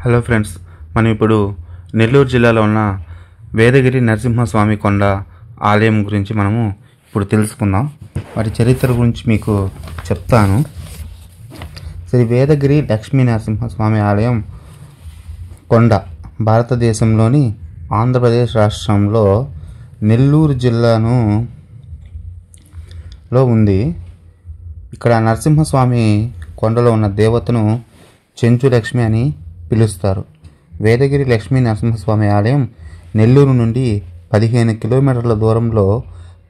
Hello friends, మనం ఇప్పుడు నెల్లూరు జిల్లాలో ఉన్న వేదగిరి నరసింహస్వామి కొండ ఆలయం గురించి మనము ఇప్పుడు తెలుసుకుందాం. వాటి చరిత్ర గురించి మీకు చెప్తాను. శ్రీ వేదగిరి లక్ష్మీ నరసింహస్వామి ఆలయం కొండ భారతదేశంలోని ఆంధ్రప్రదేశ్ రాష్ట్రంలో నెల్లూరు జిల్లాలో ఉంది. ఇక్కడ నరసింహస్వామి కొండలో ఉన్న దేవతను చెంచు లక్ష్మి అని పిలుస్తారు. వేదగిరి లక్ష్మీ నరసింహస్వామి ఆలయం నెల్లూరు నుండి 15 కిలోమీటర్ల దూరంలో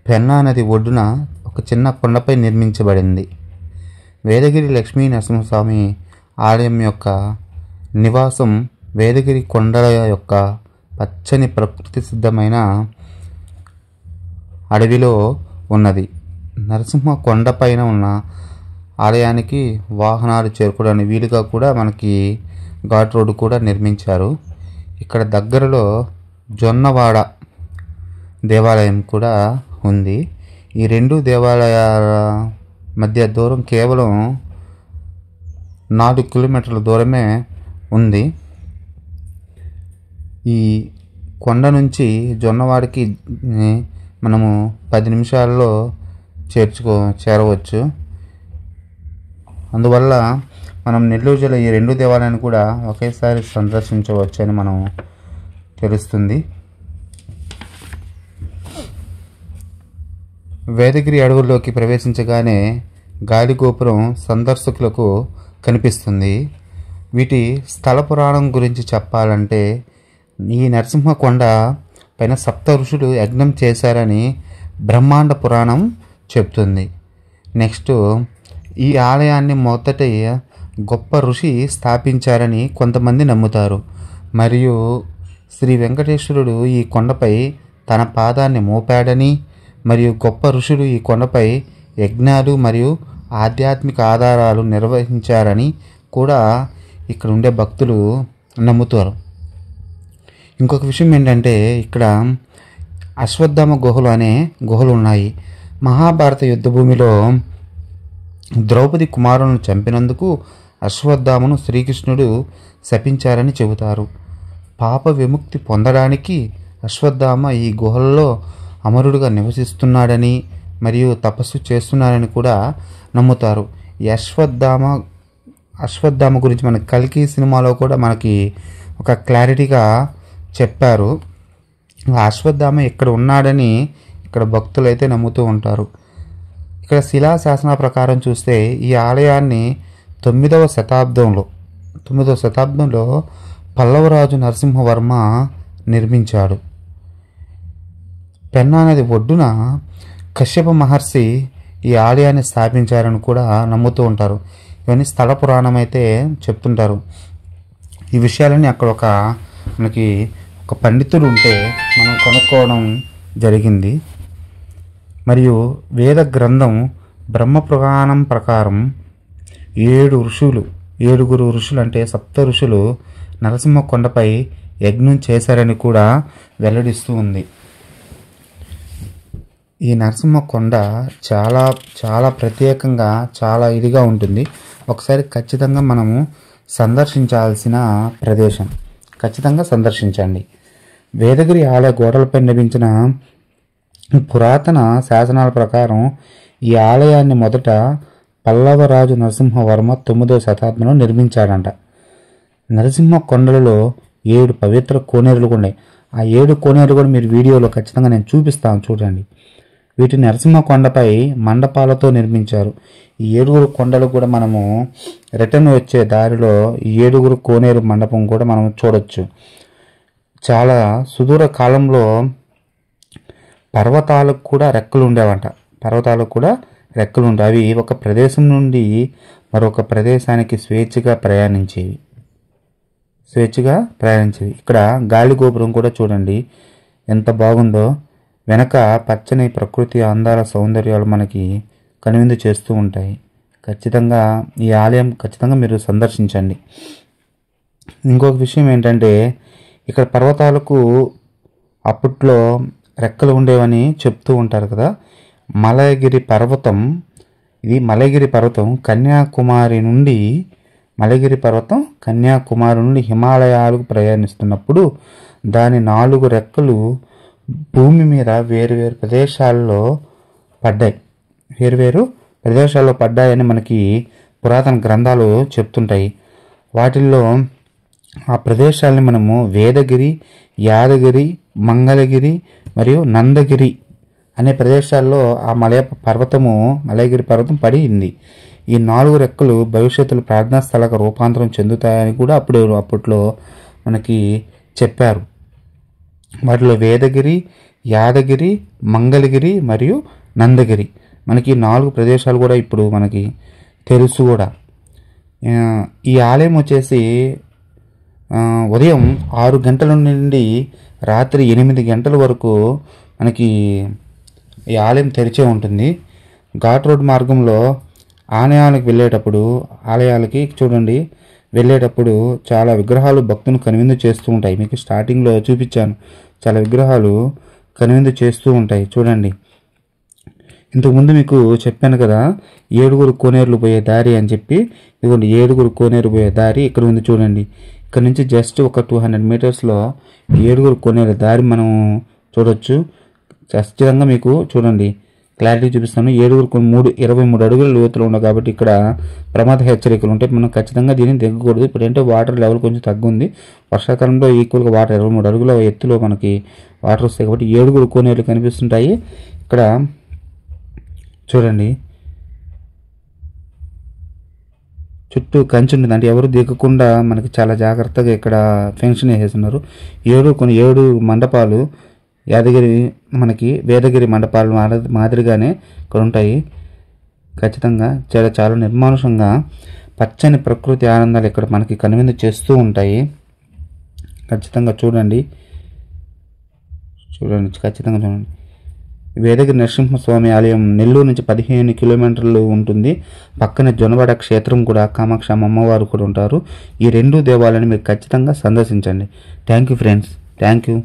పెన్నా నది ఒడ్డున ఒక చిన్న కొండపై నిర్మించబడింది. వేదగిరి లక్ష్మీ నరసింహస్వామి ఆలయం యొక్క నివాసం వేదగిరి కొండల యొక్క పచ్చని ప్రకృతి సిద్ధమైన అడవిలో ఉన్నది. నరసింహ కొండపైన ఉన్న ఆలయానికి వాహనాలు చేరుకోవడానికి వీలుగా కూడా మనకి ఘాట్ రోడ్డు కూడా నిర్మించారు. ఇక్కడ దగ్గరలో జొన్నవాడ దేవాలయం కూడా ఉంది. ఈ రెండు దేవాలయాల మధ్య దూరం కేవలం 4 కిలోమీటర్ల దూరమే ఉంది. ఈ కొండ నుంచి జొన్నవాడకి మనము 10 నిమిషాల్లో చేరవచ్చు. అందువల్ల మనం నెల్లూరు జిల్లా ఈ రెండు దేవాలయాన్ని కూడా ఒకేసారి సందర్శించవచ్చు అని మనం తెలుస్తుంది. వేదగిరి అడవుల్లోకి ప్రవేశించగానే గాలి గోపురం సందర్శకులకు కనిపిస్తుంది. వీటి స్థల పురాణం గురించి చెప్పాలంటే ఈ నరసింహకొండ పైన సప్త ఋషులు యజ్ఞం చేశారని బ్రహ్మాండ పురాణం చెప్తుంది. నెక్స్ట్ ఈ ఆలయాన్ని మొదట గొప్ప ఋషి స్థాపించారని కొంతమంది నమ్ముతారు. మరియు శ్రీ వెంకటేశ్వరుడు ఈ కొండపై తన పాదాన్ని మోపాడని మరియు గొప్ప ఋషులు ఈ కొండపై యజ్ఞాలు మరియు ఆధ్యాత్మిక ఆధారాలు నిర్వహించారని కూడా ఇక్కడ ఉండే భక్తులు నమ్ముతారు. ఇంకొక విషయం ఏంటంటే ఇక్కడ అశ్వత్థామ గుహలు అనే గుహలు ఉన్నాయి. మహాభారత యుద్ధభూమిలో ద్రౌపది కుమారులను చంపినందుకు అశ్వత్థామను శ్రీకృష్ణుడు శపించారని చెబుతారు. పాప విముక్తి పొందడానికి అశ్వత్థామ ఈ గుహల్లో అమరుడుగా నివసిస్తున్నాడని మరియు తపస్సు చేస్తున్నాడని కూడా నమ్ముతారు. ఈ అశ్వత్థామ గురించి మన కల్కి సినిమాలో కూడా మనకి ఒక క్లారిటీగా చెప్పారు. అశ్వత్థామ ఇక్కడ ఉన్నాడని ఇక్కడ భక్తులు అయితే నమ్ముతూ ఉంటారు. ఇక్కడ శిలాశాసన ప్రకారం చూస్తే ఈ ఆలయాన్ని 9వ శతాబ్దంలో పల్లవరాజు నరసింహవర్మ నిర్మించాడు. పెన్నా నది ఒడ్డున కశ్యప మహర్షి ఈ ఆలయాన్ని స్థాపించారని కూడా నమ్ముతూ ఉంటారు. ఇవన్నీ స్థల పురాణం అయితే చెప్తుంటారు. ఈ విషయాలన్నీ అక్కడ మనకి ఒక పండితుడు ఉంటే మనం కనుక్కోవడం జరిగింది. మరియు వేద గ్రంథం బ్రహ్మ పురాణం ప్రకారం 7 ఋషులు అంటే సప్త ఋషులు నరసింహ కొండపై యజ్ఞం చేశారని కూడా వెల్లడిస్తూ ఉంది. ఈ నరసింహ కొండ చాలా చాలా ప్రత్యేకంగా చాలా ఇదిగా ఉంటుంది. ఒకసారి ఖచ్చితంగా మనము సందర్శించాల్సిన ప్రదేశం. ఖచ్చితంగా సందర్శించండి. వేదగిరి ఆలయ గోడలపై నిర్మించిన పురాతన శాసనాల ప్రకారం ఈ ఆలయాన్ని మొదట పల్లవరాజు నరసింహవర్మ 9వ శతాబ్దంలో నిర్మించాడంట. నరసింహ కొండలలో 7 పవిత్ర కోనేరులు ఉన్నాయి. ఆ 7 కోనేరులు కూడా మీరు వీడియోలో ఖచ్చితంగా నేను చూపిస్తాను, చూడండి. వీటిని నరసింహ కొండపై మండపాలతో నిర్మించారు. ఈ 7 కొండలు కూడా మనము రిటర్న్ వచ్చే దారిలో ఈ 7 కోనేరు మండపం కూడా మనం చూడొచ్చు. చాలా సుదూర కాలంలో పర్వతాలకు కూడా రెక్కలు ఉండేవంట. అవి ఒక ప్రదేశం నుండి మరొక ప్రదేశానికి స్వేచ్ఛగా ప్రయాణించేవి. ఇక్కడ గాలి గోపురం కూడా చూడండి ఎంత బాగుందో. వెనక పచ్చని ప్రకృతి అందాల సౌందర్యాలు మనకి కనువిందు చేస్తూ ఉంటాయి. ఖచ్చితంగా ఈ ఆలయం ఖచ్చితంగా మీరు సందర్శించండి. ఇంకొక విషయం ఏంటంటే ఇక్కడ పర్వతాలకు అప్పట్లో రెక్కలు ఉండేవని చెప్తూ ఉంటారు కదా. మలయగిరి పర్వతం కన్యాకుమారి నుండి మలయగిరి పర్వతం కన్యాకుమారి నుండి హిమాలయాలకు ప్రయాణిస్తున్నప్పుడు దాని 4 రెక్కలు భూమి మీద వేరువేరు ప్రదేశాల్లో పడ్డాయి. వేరువేరు ప్రదేశాల్లో పడ్డాయని మనకి పురాతన గ్రంథాలు చెప్తుంటాయి. వాటిల్లో ఆ ప్రదేశాలని మనము వేదగిరి, యాదగిరి, మంగళగిరి మరియు నందగిరి అనే ప్రదేశాల్లో ఆ మలయగిరి పర్వతం పడింది. ఈ 4 రెక్కలు భవిష్యత్తులో ప్రార్థనా స్థలకు రూపాంతరం చెందుతాయని కూడా అప్పట్లో మనకి చెప్పారు. వాటిలో వేదగిరి, యాదగిరి, మంగళగిరి మరియు నందగిరి మనకి 4 ప్రదేశాలు కూడా ఇప్పుడు మనకి తెలుసు కూడా. ఈ ఆలయం వచ్చేసి ఉదయం 6 గంటల నుండి రాత్రి 8 గంటల వరకు మనకి ఈ ఆలయం తెరిచే ఉంటుంది. ఘాట్ రోడ్ మార్గంలో ఆలయాలకి చూడండి వెళ్ళేటప్పుడు చాలా విగ్రహాలు భక్తులను కనువిందు చేస్తూ ఉంటాయి. మీకు స్టార్టింగ్లో చూపించాను, చాలా విగ్రహాలు కనువిందు చేస్తూ ఉంటాయి. చూడండి, ఇంతకుముందు మీకు చెప్పాను కదా 7 కోనేరులు పోయే దారి అని చెప్పి. ఇదిగోండి 7 కోనేరు పోయే దారి ఇక్కడ ఉంది చూడండి. ఇక్కడ నుంచి జస్ట్ ఒక 200 మీటర్స్లో 7 కోనేరు దారి మనం చూడొచ్చు. ఖచ్చితంగా మీకు చూడండి క్లారిటీ చూపిస్తాను. 23 అడుగుల లోతులో ఉన్నాయి కాబట్టి ఇక్కడ ప్రమాద హెచ్చరికలు ఉంటాయి. మనం ఖచ్చితంగా దీన్ని దిగకూడదు. ఇప్పుడు ఏంటంటే వాటర్ లెవెల్ కొంచెం తగ్గుంది. వర్షాకాలంలో ఈక్వల్గా వాటర్ 23 అడుగుల ఎత్తులో మనకి వాటర్ వస్తాయి కాబట్టి 7 కోనేరులు కనిపిస్తుంటాయి. ఇక్కడ చూడండి చుట్టూ కంచి ఉంటుంది, అంటే ఎవరు దిగకుండా మనకి చాలా జాగ్రత్తగా ఇక్కడ ఫెన్షన్ వేసేస్తున్నారు. 7 మండపాలు మనకి వేదగిరి మండపాలు మాదిరిగానే ఇక్కడ ఉంటాయి. ఖచ్చితంగా చాలా నిర్మానుషంగా పచ్చని ప్రకృతి ఆనందాలు ఇక్కడ మనకి కనువిందు చేస్తూ ఉంటాయి. ఖచ్చితంగా చూడండి ఖచ్చితంగా చూడండి. వేదగిరి నరసింహస్వామి ఆలయం నెల్లూరు నుంచి 15 కిలోమీటర్లు ఉంటుంది. పక్కనే జొన్నవాడ క్షేత్రం కూడా, కామాక్షి అమ్మవారు కూడా ఉంటారు. ఈ 2 దేవాలయాన్ని మీరు ఖచ్చితంగా సందర్శించండి. Thank you friends, thank you.